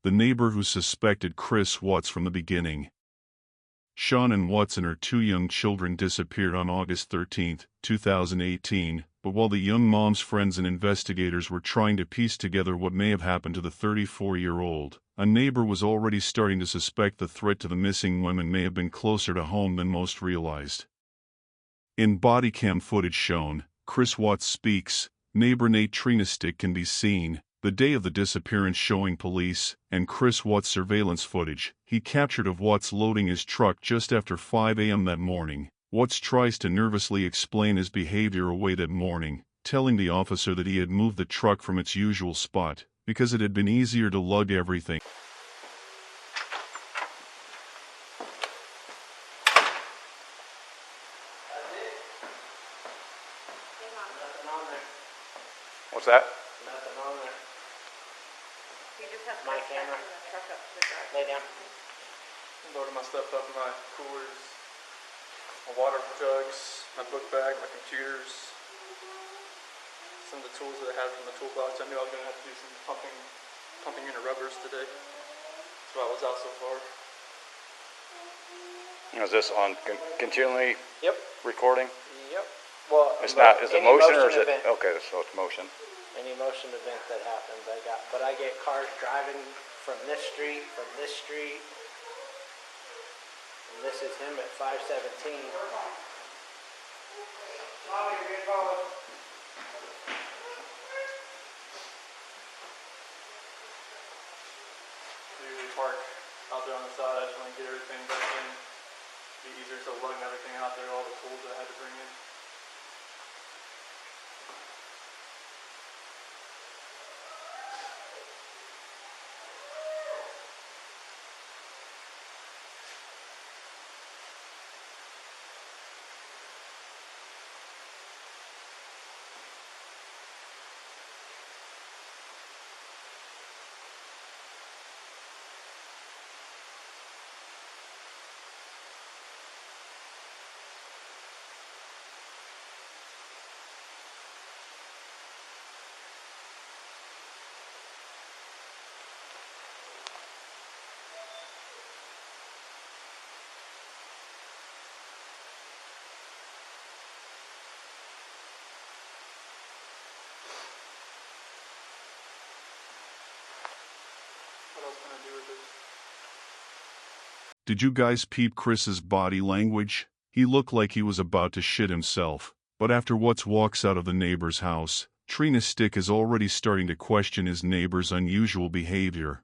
the neighbor who suspected Chris Watts from the beginning. Shannon Watts and her two young children disappeared on August 13, 2018, but while the young mom's friends and investigators were trying to piece together what may have happened to the 34-year-old, a neighbor was already starting to suspect the threat to the missing women may have been closer to home than most realized. In body cam footage shown, Chris Watts speaks, neighbor Nate Trinastick can be seen, the day of the disappearance showing police and Chris Watts surveillance footage he captured of Watts loading his truck just after 5 a.m. that morning. Watts tries to nervously explain his behavior away that morning, telling the officer that he had moved the truck from its usual spot, because it had been easier to lug everything. What's that? Nothing on there. You just have to My camera. bring the truck up to the drive. Lay down. Loaded my stuff up in my coolers, my water jugs, my book bag, my computers, some of the tools that I had from the toolbox. I knew I was going to have to do some pumping into rubbers today. That's why I was out so far. Is this on continually Yep. recording? Yep. Well, It's not. Is it motion or is it? event, Okay, so it's motion. Any motion event that happens, I get cars driving from this street, and this is him at 517. I usually park out there on the side. I just want to get everything back in. Be easier to lug everything out there, all the tools that I had to bring in. What else can I do with this? Did you guys peep Chris's body language? He looked like he was about to shit himself, but after Watts walks out of the neighbor's house, Trinastick is already starting to question his neighbor's unusual behavior.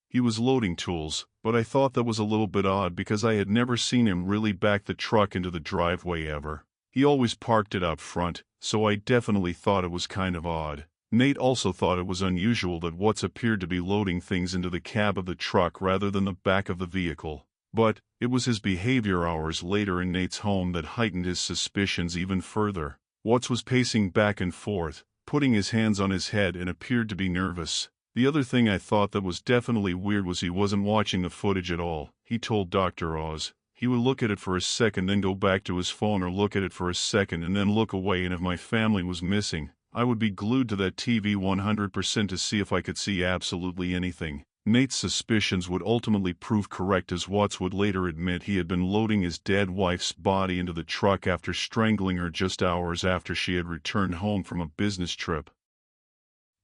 He was loading tools, but I thought that was a little bit odd because I had never seen him really back the truck into the driveway ever. He always parked it out front, so I definitely thought it was kind of odd. Nate also thought it was unusual that Watts appeared to be loading things into the cab of the truck rather than the back of the vehicle. But it was his behavior hours later in Nate's home that heightened his suspicions even further. Watts was pacing back and forth, putting his hands on his head and appeared to be nervous. The other thing I thought that was definitely weird was he wasn't watching the footage at all. He told Dr. Oz he would look at it for a second, then go back to his phone, or look at it for a second and then look away, and if my family was missing, I would be glued to that TV 100% to see if I could see absolutely anything. Nate's suspicions would ultimately prove correct, as Watts would later admit he had been loading his dead wife's body into the truck after strangling her just hours after she had returned home from a business trip.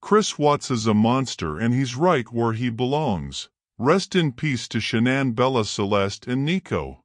Chris Watts is a monster, and he's right where he belongs. Rest in peace to Shanann, Bella, Celeste, and Nico.